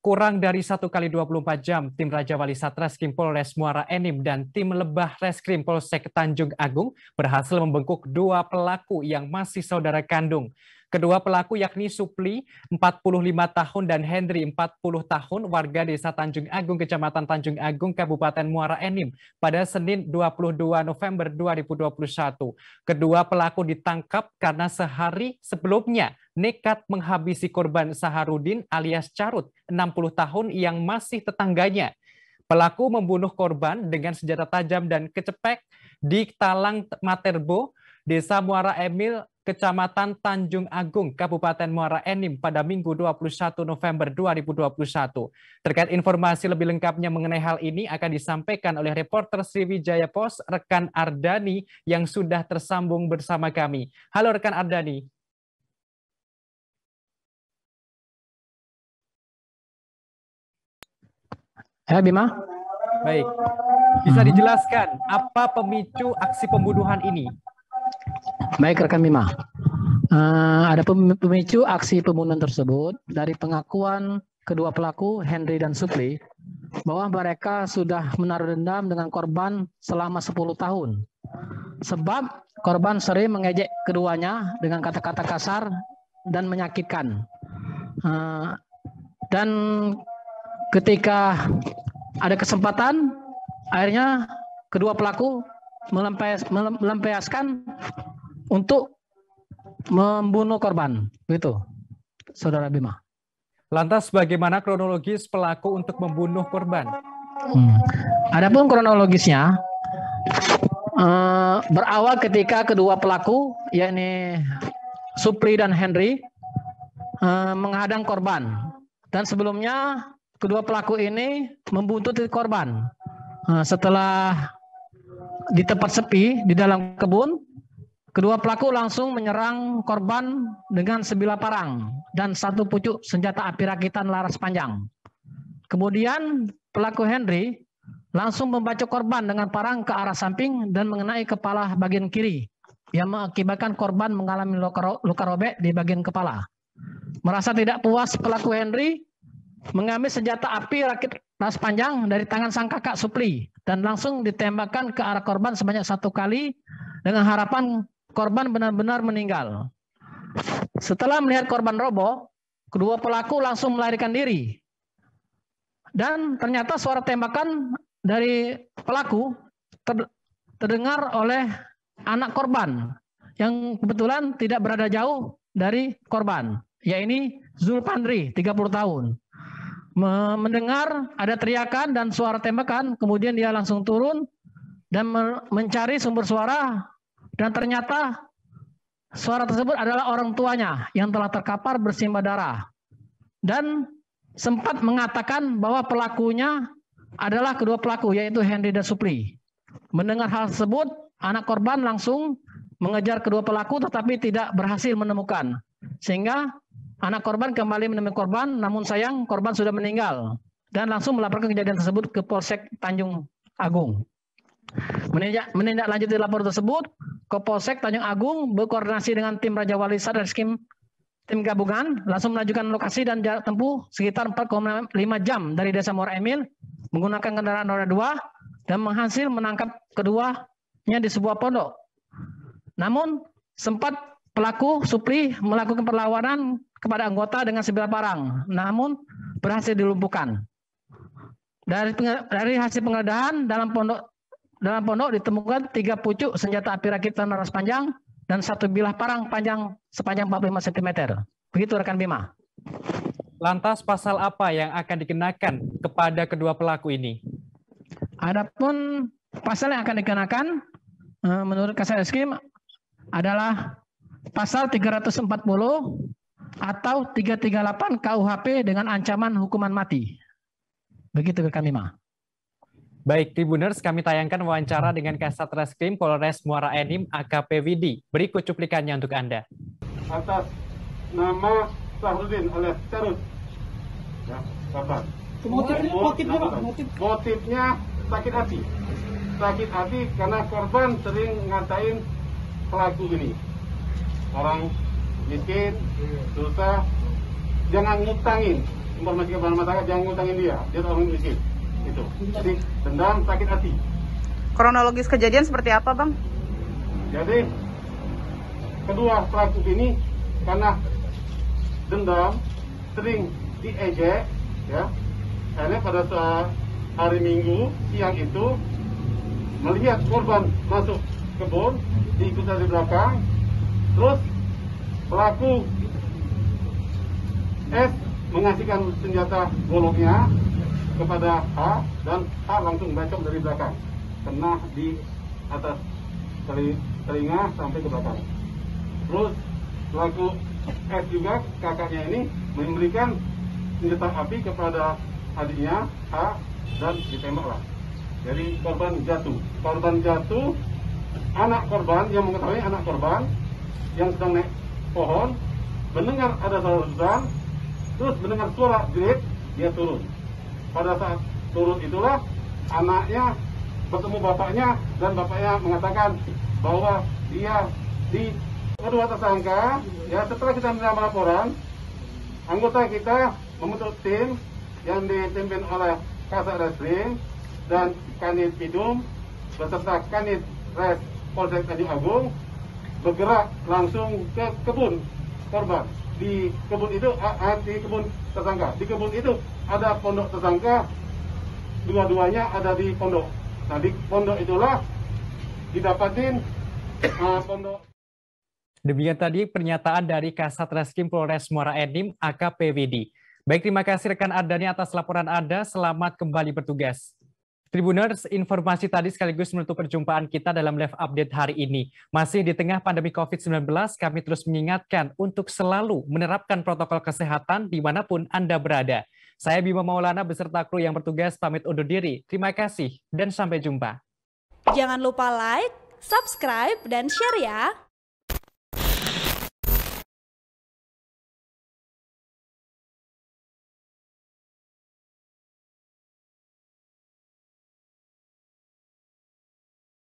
Kurang dari 1 kali 24 jam, tim Raja Wali Satreskrim Polres Muara Enim dan tim Lebah Reskrim Polsek Tanjung Agung berhasil membengkuk 2 pelaku yang masih saudara kandung. Kedua pelaku yakni Supli, 45 tahun, dan Hendri, 40 tahun, warga Desa Tanjung Agung, Kecamatan Tanjung Agung, Kabupaten Muara Enim, pada Senin 22 November 2021. Kedua pelaku ditangkap karena sehari sebelumnya nekat menghabisi korban Saharudin alias Carut, 60 tahun, yang masih tetangganya. Pelaku membunuh korban dengan senjata tajam dan kecepek di Talang Materbo, Desa Muara Emil, Kecamatan Tanjung Agung, Kabupaten Muara Enim pada Minggu 21 November 2021. Terkait informasi lebih lengkapnya mengenai hal ini akan disampaikan oleh reporter Sriwijaya Post, rekan Ardani, yang sudah tersambung bersama kami. Halo rekan Ardani. Ya, Bima. Baik, bisa dijelaskan apa pemicu aksi pembunuhan ini? Baik, rekan Bima. Ada pemicu aksi pembunuhan tersebut dari pengakuan kedua pelaku, Hendri dan Supli, bahwa mereka sudah menaruh dendam dengan korban selama 10 tahun. Sebab korban sering mengejek keduanya dengan kata-kata kasar dan menyakitkan. Dan ketika ada kesempatan, akhirnya kedua pelaku melampiaskan untuk membunuh korban. Begitu, Saudara Bima. Lantas bagaimana kronologis pelaku untuk membunuh korban? Adapun kronologisnya, berawal ketika kedua pelaku, yakni Supli dan Henry, menghadang korban. Dan sebelumnya kedua pelaku ini membuntuti korban. Setelah di tempat sepi di dalam kebun, kedua pelaku langsung menyerang korban dengan sebilah parang dan 1 pucuk senjata api rakitan laras panjang. Kemudian pelaku Henry langsung membacok korban dengan parang ke arah samping dan mengenai kepala bagian kiri, yang mengakibatkan korban mengalami luka robek di bagian kepala. Merasa tidak puas, pelaku Henry mengambil senjata api rakit laras panjang dari tangan sang kakak Supli dan langsung ditembakkan ke arah korban sebanyak 1 kali dengan harapan korban benar-benar meninggal. Setelah melihat korban roboh, kedua pelaku langsung melarikan diri. Dan ternyata suara tembakan dari pelaku terdengar oleh anak korban yang kebetulan tidak berada jauh dari korban, yaitu Zulpandri, 30 tahun. Mendengar ada teriakan dan suara tembakan, kemudian dia langsung turun dan mencari sumber suara, dan ternyata suara tersebut adalah orang tuanya yang telah terkapar bersimbah darah, dan sempat mengatakan bahwa pelakunya adalah kedua pelaku, yaitu Henry dan Supli. Mendengar hal tersebut, anak korban langsung mengejar kedua pelaku tetapi tidak berhasil menemukan, sehingga anak korban kembali menemui korban, namun sayang korban sudah meninggal, dan langsung melaporkan kejadian tersebut ke Polsek Tanjung Agung. Menindaklanjuti laporan tersebut, Kapolsek Tanjung Agung berkoordinasi dengan tim Raja Wali Satreskrim tim gabungan langsung melanjutkan lokasi dan jarak tempuh sekitar 4,5 jam dari Desa Muara Emil menggunakan kendaraan roda 2 dan berhasil menangkap keduanya di sebuah pondok. Namun sempat pelaku Supli melakukan perlawanan kepada anggota dengan sebilah parang, namun berhasil dilumpuhkan. Dari hasil penggeledahan dalam pondok ditemukan 3 pucuk senjata api rakitan laras panjang dan 1 bilah parang panjang sepanjang 45 cm. Begitu rekan Bima. Lantas pasal apa yang akan dikenakan kepada kedua pelaku ini? Adapun pasal yang akan dikenakan menurut Kasat Reskrim adalah pasal 340 atau 338 KUHP dengan ancaman hukuman mati. Begitu rekan Bima. Baik, Tribuners, kami tayangkan wawancara dengan Kasat Reskrim Polres Muara Enim AKP Widi. Berikut cuplikannya untuk Anda. Atas nama Saharudin alias Carut. Ya, sabar. Motifnya sakit hati. Sakit hati karena korban sering ngatain pelaku ini. Orang miskin, susah, jangan ngutangin. informasi kepada masyarakat jangan ngutangin dia orang miskin. Itu. Jadi dendam, sakit hati. Kronologis kejadian seperti apa, Bang? Jadi kedua pelaku ini karena dendam sering diejek, ya. Akhirnya pada saat hari Minggu siang itu melihat korban masuk kebun, diikut dari belakang, terus pelaku S mengasihkan senjata goloknya kepada H dan H langsung bacok dari belakang, kena di atas telinga sampai ke belakang. Terus pelaku S juga kakaknya ini memberikan senjata api kepada adiknya H dan ditembaklah. Jadi korban jatuh. Korban jatuh, anak korban yang mengetahui anak korban yang sedang naik pohon mendengar ada suara letusan, terus mendengar suara jerit, dia turun. Pada saat turun itulah anaknya bertemu bapaknya dan bapaknya mengatakan bahwa dia di kedua tersangka. Ya, setelah kita menerima laporan, anggota kita membentuk tim yang dipimpin oleh Kasat Reskrim dan Kanit Pidum beserta Kanit Res Polsek Tanjung Agung bergerak langsung ke kebun korban. Di kebun itu, di kebun tersangka. Di kebun itu ada pondok tersangka, dua-duanya ada di pondok. Nah, di pondok itulah didapatin pondok. Demikian tadi pernyataan dari Kasat Reskrim Polres Muara Enim AKP Widi. Baik, terima kasih rekan Ardani atas laporan Anda. Selamat kembali bertugas. Tribuners, informasi tadi sekaligus menutup perjumpaan kita dalam live update hari ini. Masih di tengah pandemi COVID-19, kami terus mengingatkan untuk selalu menerapkan protokol kesehatan dimanapun Anda berada. Saya Bima Maulana beserta kru yang bertugas pamit undur diri. Terima kasih dan sampai jumpa. Jangan lupa like, subscribe, dan share ya.